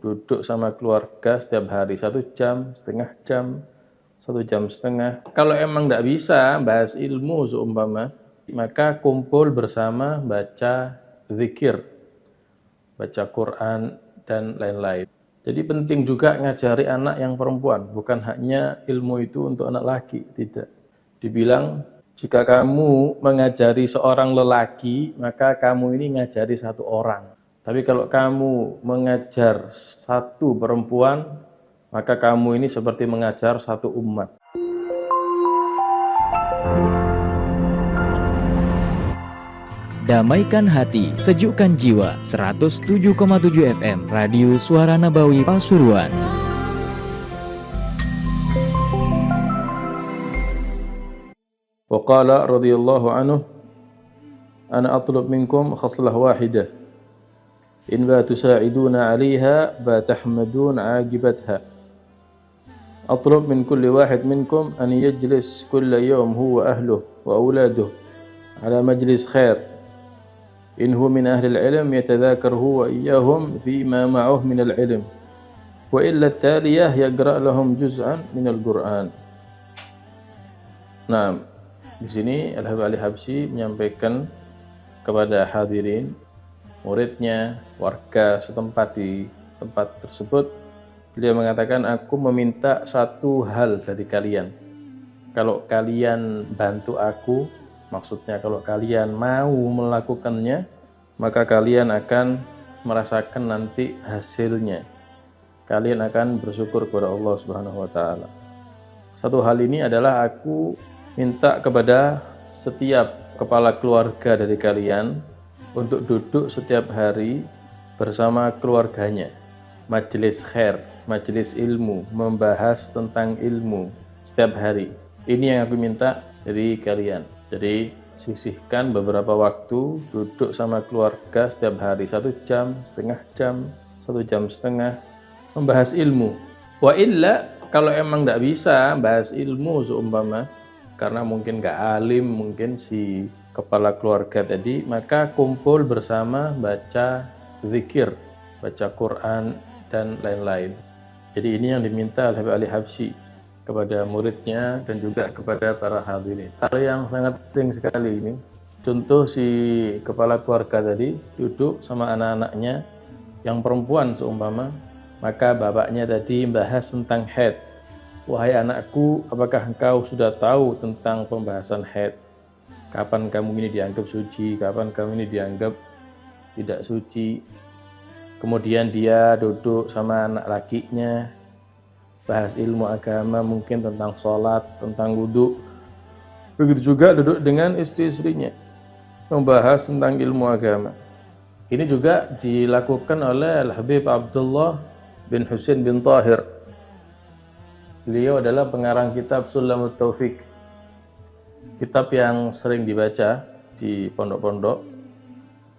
duduk sama keluarga setiap hari 1 jam, setengah jam, 1 jam setengah. Kalau emang tidak bisa bahas ilmu seumpama, maka kumpul bersama baca zikir, baca Quran dan lain-lain. Jadi penting juga ngajari anak yang perempuan, bukan hanya ilmu itu untuk anak laki, tidak. Dibilang jika kamu mengajari seorang lelaki, maka kamu ini ngajari satu orang. Tapi kalau kamu mengajar satu perempuan, maka kamu ini seperti mengajar satu umat. Damaikan hati, sejukkan jiwa. 107,7 FM Radio Suara Nabawi Pasuruan. Waqala radhiyallahu anhu, ana atlub minkum khaslah wahidah, in ba tusa'iduna 'alayha ba tahmadun 'aqibatha. Atlub min kulli wahid minkum an yajlis kulla yawm huwa ahluhu wa auladuhu ala majlis khair. إن هو من أهل العلم يتذاكر هو إياهم فيما معه من العلم وإلا التالية يقرأ لهم جزءا من القرآن. Nah, di sini Al-Habib Ali Habsyi menyampaikan kepada hadirin, muridnya, warga setempat di tempat tersebut. Beliau mengatakan, aku meminta satu hal dari kalian. Kalau kalian bantu aku, maksudnya kalau kalian mau melakukannya, maka kalian akan merasakan nanti hasilnya. Kalian akan bersyukur kepada Allah Subhanahu wa taala. Satu hal ini adalah aku minta kepada setiap kepala keluarga dari kalian untuk duduk setiap hari bersama keluarganya. Majelis khair, majelis ilmu, membahas tentang ilmu setiap hari. Ini yang aku minta dari kalian. Jadi sisihkan beberapa waktu duduk sama keluarga setiap hari 1 jam, setengah jam, 1 jam setengah membahas ilmu. Wa illa, kalau emang tidak bisa bahas ilmu seumpama, karena mungkin gak alim mungkin si kepala keluarga tadi, maka kumpul bersama baca zikir, baca Quran dan lain-lain. Jadi ini yang diminta oleh Habib Ali Habsyi kepada muridnya dan juga kepada para hadirin. Hal yang sangat penting sekali ini. Contoh si kepala keluarga tadi duduk sama anak-anaknya yang perempuan seumpama, maka bapaknya tadi membahas tentang haid. Wahai anakku, apakah engkau sudah tahu tentang pembahasan haid? Kapan kamu ini dianggap suci, kapan kamu ini dianggap tidak suci? Kemudian dia duduk sama anak lakinya, bahas ilmu agama, mungkin tentang sholat, tentang wudhu. Begitu juga duduk dengan istri-istrinya, membahas tentang ilmu agama. Ini juga dilakukan oleh Al-Habib Abdullah bin Husain bin Tahir. Beliau adalah pengarang kitab Sulamut Taufik, kitab yang sering dibaca di pondok-pondok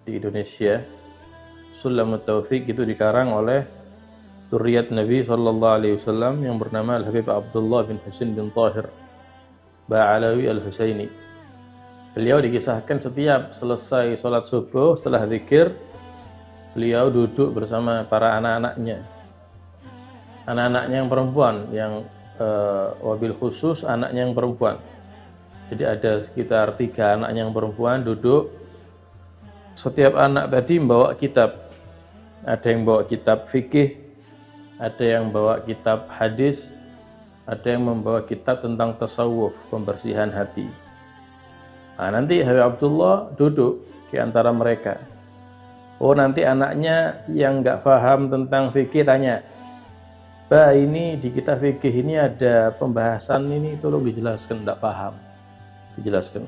di Indonesia. Sulamut Taufik itu dikarang oleh Zuriyat Nabi SAW yang bernama Al-Habib Abdullah bin Husain bin Tahir Ba'alawi Al-Husaini. Beliau dikisahkan setiap selesai sholat subuh, setelah zikir, beliau duduk bersama para anak-anaknya. Anak-anaknya yang perempuan, yang wabil khusus anaknya yang perempuan. Jadi ada sekitar 3 anaknya yang perempuan duduk. Setiap anak tadi membawa kitab. Ada yang bawa kitab fikih, ada yang bawa kitab hadis, ada yang membawa kitab tentang tasawuf, pembersihan hati. Nah, nanti Habib Abdullah duduk di antara mereka. Oh, nanti anaknya yang nggak paham tentang fikih tanya, "Bah, ini di kitab fikih ini ada pembahasan ini, tolong dijelaskan, nggak paham." Dijelaskan.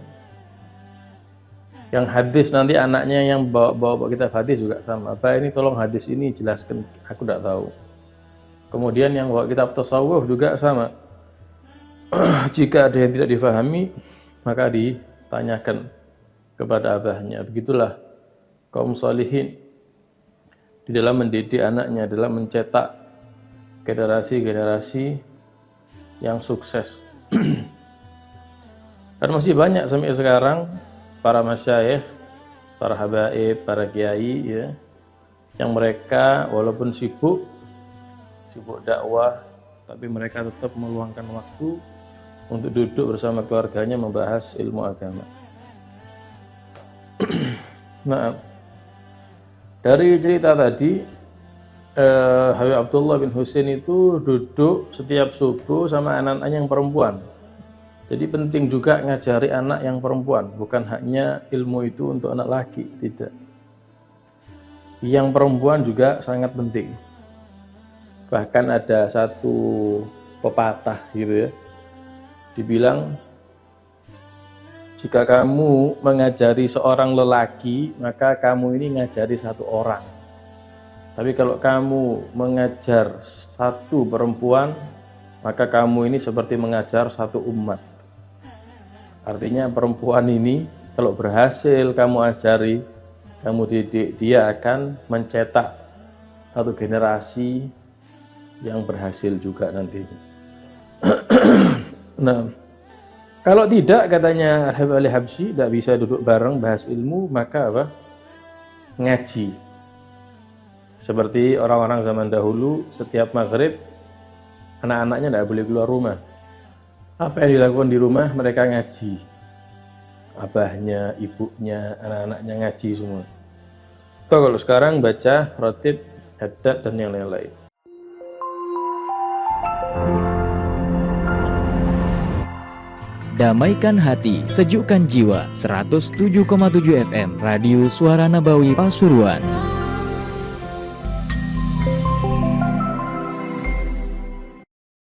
Yang hadis nanti anaknya yang bawa kitab hadis juga sama. "Bah, ini tolong hadis ini jelaskan, aku nggak tahu." Kemudian yang bawa kitab tasawuf juga sama. Jika ada yang tidak difahami, maka ditanyakan kepada abahnya. Begitulah kaum salihin di dalam mendidik anaknya, dalam mencetak generasi-generasi yang sukses. Dan masih banyak sampai sekarang para masyayikh, para habaib, para kiai ya, yang mereka walaupun sibuk sibuk dakwah, tapi mereka tetap meluangkan waktu untuk duduk bersama keluarganya membahas ilmu agama. Nah, dari cerita tadi, Habib Abdullah bin Husain itu duduk setiap subuh sama anak-anaknya yang perempuan. Jadi penting juga ngajari anak yang perempuan, bukan hanya ilmu itu untuk anak laki, tidak. Yang perempuan juga sangat penting. Bahkan ada satu pepatah gitu ya, dibilang jika kamu mengajari seorang lelaki, maka kamu ini ngajari satu orang. Tapi kalau kamu mengajar satu perempuan, maka kamu ini seperti mengajar satu umat. Artinya perempuan ini kalau berhasil kamu ajari, kamu didik, dia akan mencetak satu generasi yang berhasil juga nantinya. Nah, kalau tidak, katanya Habib Ali Habsyi, tidak bisa duduk bareng bahas ilmu, maka apa? Ngaji. Seperti orang-orang zaman dahulu, setiap maghrib anak-anaknya tidak boleh keluar rumah. Apa yang dilakukan di rumah? Mereka ngaji. Abahnya, ibunya, anak-anaknya ngaji semua. Toh kalau sekarang baca rotib, haddad, dan yang lain-lain. Damaikan hati, sejukkan jiwa. 107,7 FM Radio Suara Nabawi Pasuruan.